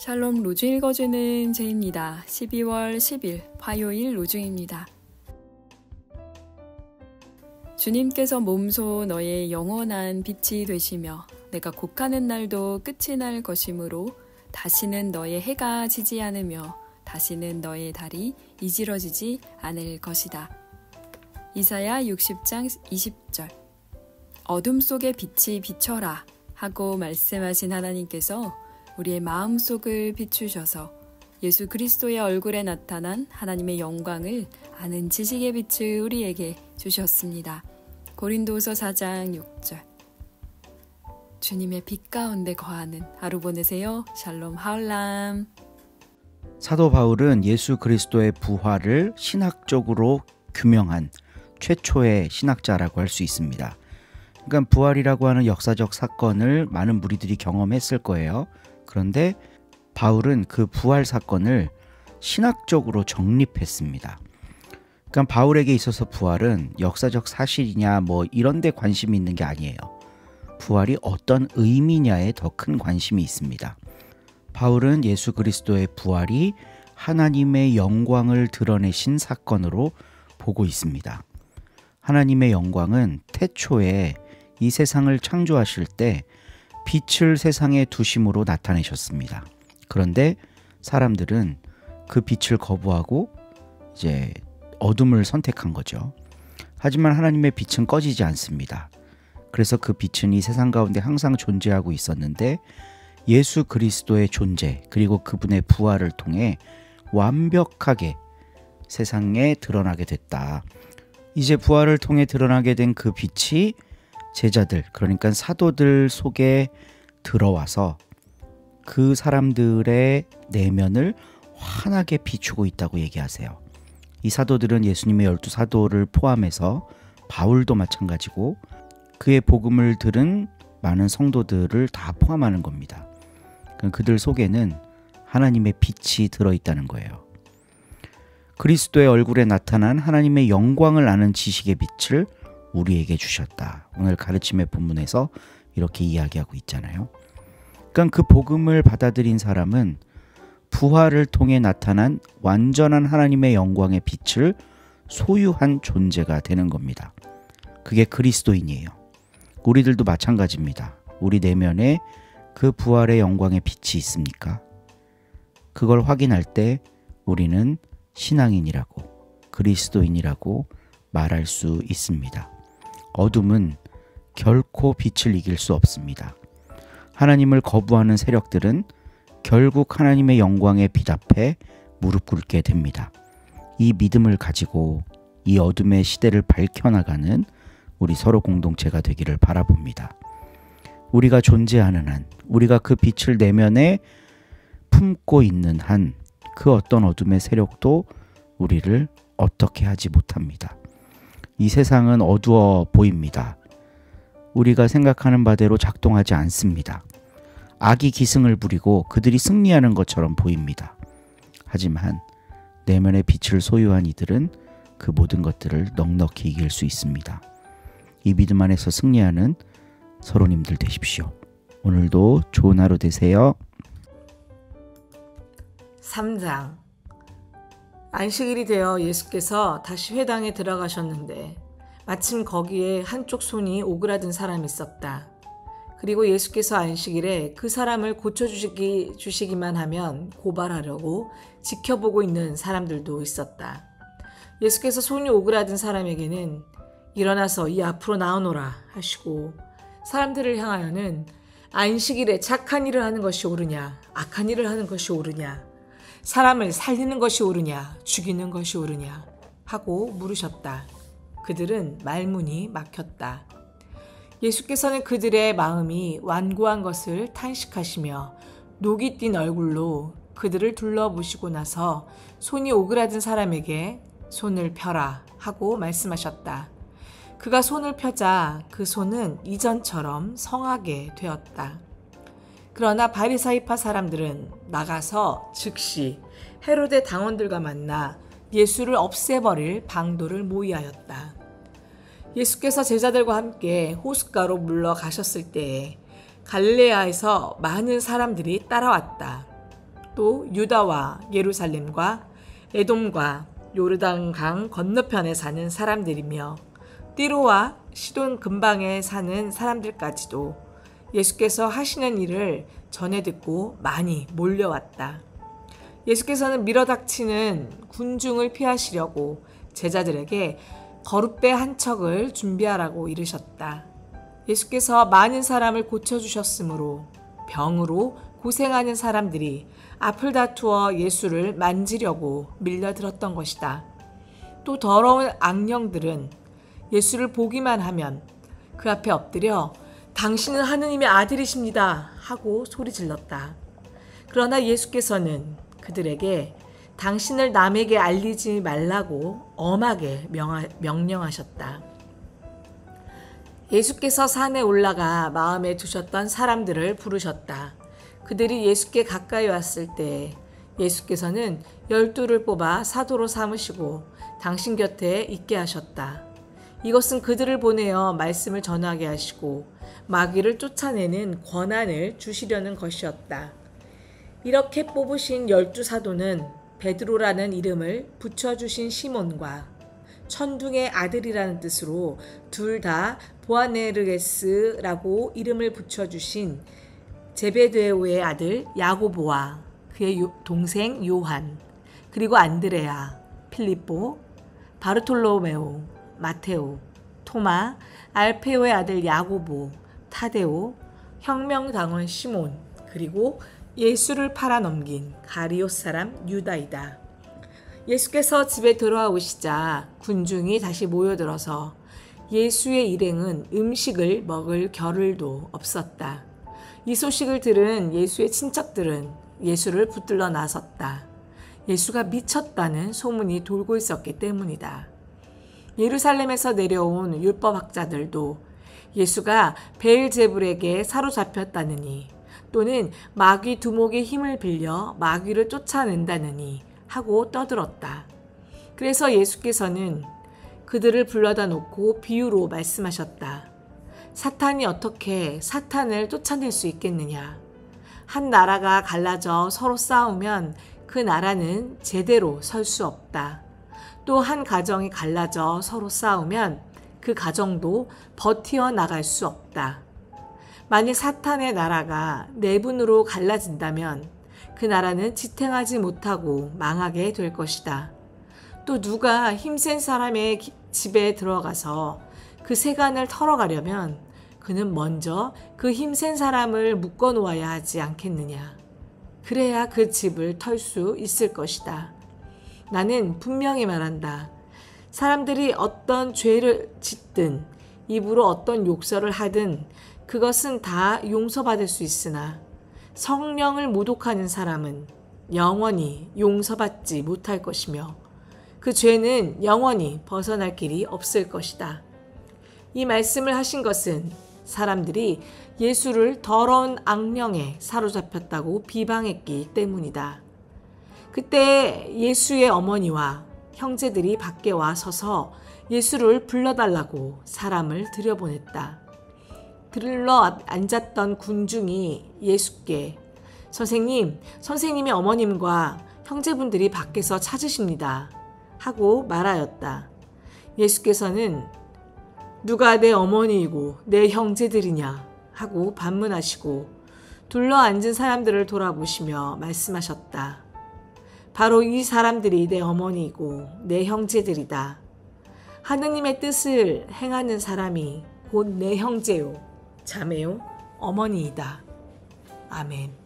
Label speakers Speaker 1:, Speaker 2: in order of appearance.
Speaker 1: 샬롬 로중 읽어주는 제입니다. 12월 10일 화요일 로중입니다. 주님께서 몸소 너의 영원한 빛이 되시며 내가 곡하는 날도 끝이 날 것이므로 다시는 너의 해가 지지 않으며 다시는 너의 달이 이지러지지 않을 것이다. 이사야 60장 20절. 어둠 속에 빛이 비춰라 하고 말씀하신 하나님께서 우리의 마음속을 비추셔서 예수 그리스도의 얼굴에 나타난 하나님의 영광을 아는 지식의 빛을 우리에게 주셨습니다. 고린도서 4장 6절. 주님의 빛 가운데 거하는 하루 보내세요. 샬롬 하울람.
Speaker 2: 사도 바울은 예수 그리스도의 부활을 신학적으로 규명한 최초의 신학자라고 할 수 있습니다. 그러니까 부활이라고 하는 역사적 사건을 많은 무리들이 경험했을 거예요. 그런데 바울은 그 부활 사건을 신학적으로 정립했습니다. 그러니까 바울에게 있어서 부활은 역사적 사실이냐 이런 데 관심이 있는 게 아니에요. 부활이 어떤 의미냐에 더 큰 관심이 있습니다. 바울은 예수 그리스도의 부활이 하나님의 영광을 드러내신 사건으로 보고 있습니다. 하나님의 영광은 태초에 이 세상을 창조하실 때 빛을 세상에 두심으로 나타내셨습니다. 그런데 사람들은 그 빛을 거부하고 이제 어둠을 선택한 거죠. 하지만 하나님의 빛은 꺼지지 않습니다. 그래서 그 빛은 이 세상 가운데 항상 존재하고 있었는데 예수 그리스도의 존재 그리고 그분의 부활을 통해 완벽하게 세상에 드러나게 됐다. 이제 부활을 통해 드러나게 된 그 빛이 제자들, 그러니까 사도들 속에 들어와서 그 사람들의 내면을 환하게 비추고 있다고 얘기하세요. 이 사도들은 예수님의 12사도를 포함해서 바울도 마찬가지고 그의 복음을 들은 많은 성도들을 다 포함하는 겁니다. 그들 속에는 하나님의 빛이 들어있다는 거예요. 그리스도의 얼굴에 나타난 하나님의 영광을 아는 지식의 빛을 우리에게 주셨다. 오늘 가르침의 본문에서 이렇게 이야기하고 있잖아요. 그러니까 그 복음을 받아들인 사람은 부활을 통해 나타난 완전한 하나님의 영광의 빛을 소유한 존재가 되는 겁니다. 그게 그리스도인이에요. 우리들도 마찬가지입니다. 우리 내면에 그 부활의 영광의 빛이 있습니까? 그걸 확인할 때 우리는 신앙인이라고, 그리스도인이라고 말할 수 있습니다. 어둠은 결코 빛을 이길 수 없습니다. 하나님을 거부하는 세력들은 결국 하나님의 영광의 빛 앞에 무릎 꿇게 됩니다. 이 믿음을 가지고 이 어둠의 시대를 밝혀나가는 우리 서로 공동체가 되기를 바라봅니다. 우리가 존재하는 한, 우리가 그 빛을 내면에 품고 있는 한, 그 어떤 어둠의 세력도 우리를 어떻게 하지 못합니다. 이 세상은 어두워 보입니다. 우리가 생각하는 바대로 작동하지 않습니다. 악이 기승을 부리고 그들이 승리하는 것처럼 보입니다. 하지만 내면의 빛을 소유한 이들은 그 모든 것들을 넉넉히 이길 수 있습니다. 이 믿음 안에서 승리하는 서로님들 되십시오. 오늘도 좋은 하루 되세요.
Speaker 3: 3장. 안식일이 되어 예수께서 다시 회당에 들어가셨는데 마침 거기에 한쪽 손이 오그라든 사람이 있었다. 그리고 예수께서 안식일에 그 사람을 고쳐주시기만 하면 고발하려고 지켜보고 있는 사람들도 있었다. 예수께서 손이 오그라든 사람에게는 일어나서 이 앞으로 나오너라 하시고 사람들을 향하여는 안식일에 착한 일을 하는 것이 옳으냐 악한 일을 하는 것이 옳으냐 사람을 살리는 것이 옳으냐 죽이는 것이 옳으냐 하고 물으셨다. 그들은 말문이 막혔다. 예수께서는 그들의 마음이 완고한 것을 탄식하시며 녹이 띈 얼굴로 그들을 둘러보시고 나서 손이 오그라든 사람에게 손을 펴라 하고 말씀하셨다. 그가 손을 펴자 그 손은 이전처럼 성하게 되었다. 그러나 바리사이파 사람들은 나가서 즉시 헤로데 당원들과 만나 예수를 없애버릴 방도를 모의하였다. 예수께서 제자들과 함께 호숫가로 물러가셨을 때에 갈릴레아에서 많은 사람들이 따라왔다. 또 유다와 예루살렘과 에돔과 요르단강 건너편에 사는 사람들이며 띠로와 시돈 근방에 사는 사람들까지도 예수께서 하시는 일을 전해 듣고 많이 몰려왔다. 예수께서는 밀어닥치는 군중을 피하시려고 제자들에게 거룻배 한 척을 준비하라고 이르셨다. 예수께서 많은 사람을 고쳐주셨으므로 병으로 고생하는 사람들이 앞을 다투어 예수를 만지려고 밀려들었던 것이다. 또 더러운 악령들은 예수를 보기만 하면 그 앞에 엎드려 당신은 하느님의 아들이십니다 하고 소리질렀다. 그러나 예수께서는 그들에게 당신을 남에게 알리지 말라고 엄하게 명령하셨다. 예수께서 산에 올라가 마음에 두셨던 사람들을 부르셨다. 그들이 예수께 가까이 왔을 때 예수께서는 12를 뽑아 사도로 삼으시고 당신 곁에 있게 하셨다. 이것은 그들을 보내어 말씀을 전하게 하시고 마귀를 쫓아내는 권한을 주시려는 것이었다. 이렇게 뽑으신 12사도는 베드로라는 이름을 붙여주신 시몬과 천둥의 아들이라는 뜻으로 둘 다 보아네르게스라고 이름을 붙여주신 제베데오의 아들 야고보와 그의 동생 요한, 그리고 안드레아, 필립보, 바르톨로메오, 마테오, 토마, 알페오의 아들 야고보, 타데오, 혁명당원 시몬, 그리고 예수를 팔아넘긴 가리옷 사람 유다이다. 예수께서 집에 들어오시자 군중이 다시 모여들어서 예수의 일행은 음식을 먹을 겨를도 없었다. 이 소식을 들은 예수의 친척들은 예수를 붙들러 나섰다. 예수가 미쳤다는 소문이 돌고 있었기 때문이다. 예루살렘에서 내려온 율법학자들도 예수가 베엘제불에게 사로잡혔다느니 또는 마귀 두목의 힘을 빌려 마귀를 쫓아낸다느니 하고 떠들었다. 그래서 예수께서는 그들을 불러다 놓고 비유로 말씀하셨다. 사탄이 어떻게 사탄을 쫓아낼 수 있겠느냐? 한 나라가 갈라져 서로 싸우면 그 나라는 제대로 설 수 없다. 또 한 가정이 갈라져 서로 싸우면 그 가정도 버티어 나갈 수 없다. 만일 사탄의 나라가 네 분으로 갈라진다면 그 나라는 지탱하지 못하고 망하게 될 것이다. 또 누가 힘센 사람의 집에 들어가서 그 세간을 털어가려면 그는 먼저 그 힘센 사람을 묶어 놓아야 하지 않겠느냐. 그래야 그 집을 털 수 있을 것이다. 나는 분명히 말한다. 사람들이 어떤 죄를 짓든 입으로 어떤 욕설을 하든 그것은 다 용서받을 수 있으나 성령을 모독하는 사람은 영원히 용서받지 못할 것이며 그 죄는 영원히 벗어날 길이 없을 것이다. 이 말씀을 하신 것은 사람들이 예수를 더러운 악령에 사로잡혔다고 비방했기 때문이다. 그때 예수의 어머니와 형제들이 밖에 와 서서 예수를 불러달라고 사람을 들여보냈다. 들러 앉았던 군중이 예수께 선생님의 어머님과 형제분들이 밖에서 찾으십니다 하고 말하였다. 예수께서는 누가 내 어머니이고 내 형제들이냐 하고 반문하시고 둘러 앉은 사람들을 돌아보시며 말씀하셨다. 바로 이 사람들이 내 어머니이고 내 형제들이다. 하느님의 뜻을 행하는 사람이 곧 내 형제요, 자매요, 어머니이다. 아멘.